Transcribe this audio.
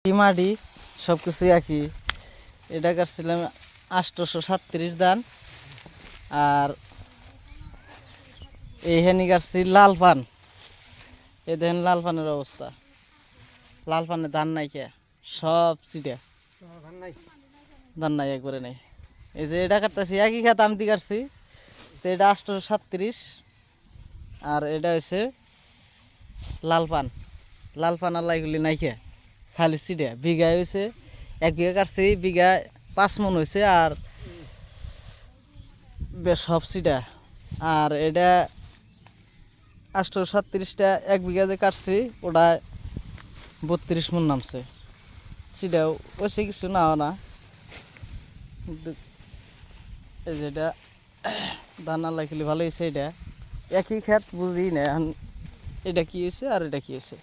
মাটি সব কিছু একই। এটা কাটছিলাম 837 ধান। আর এইখানে কাটছি লাল পান। এই দেখেন লাল পানের অবস্থা, লাল পানে ধান নাই কে, সব চিটা ধান নাই, একবারে নেই। এই যে এটা কাটতেছি একই খাত আমতি কাটছি, তো এটা 837 আর এটা হচ্ছে লাল পান। লাল পান আর লাইগুলি নাই কে, খালি চিড়ে। বিঘায় হয়েছে 1 বিঘা কাটছি, বিঘায় 5 মণ হয়েছে। আর বেশ সব চিড়া। আর এটা 837টা 1 বিঘা যে কাটছি, ওটা 32 মণ নামছে। চিড়াও ওইসে কিছু নাও না, কিন্তু এই যে এটা ধান আল্লাহ খেলে ভালো হয়েছে। এটা একই ক্ষেত বুঝি না এখন এটা কি হয়েছে আর এটা কি হয়েছে।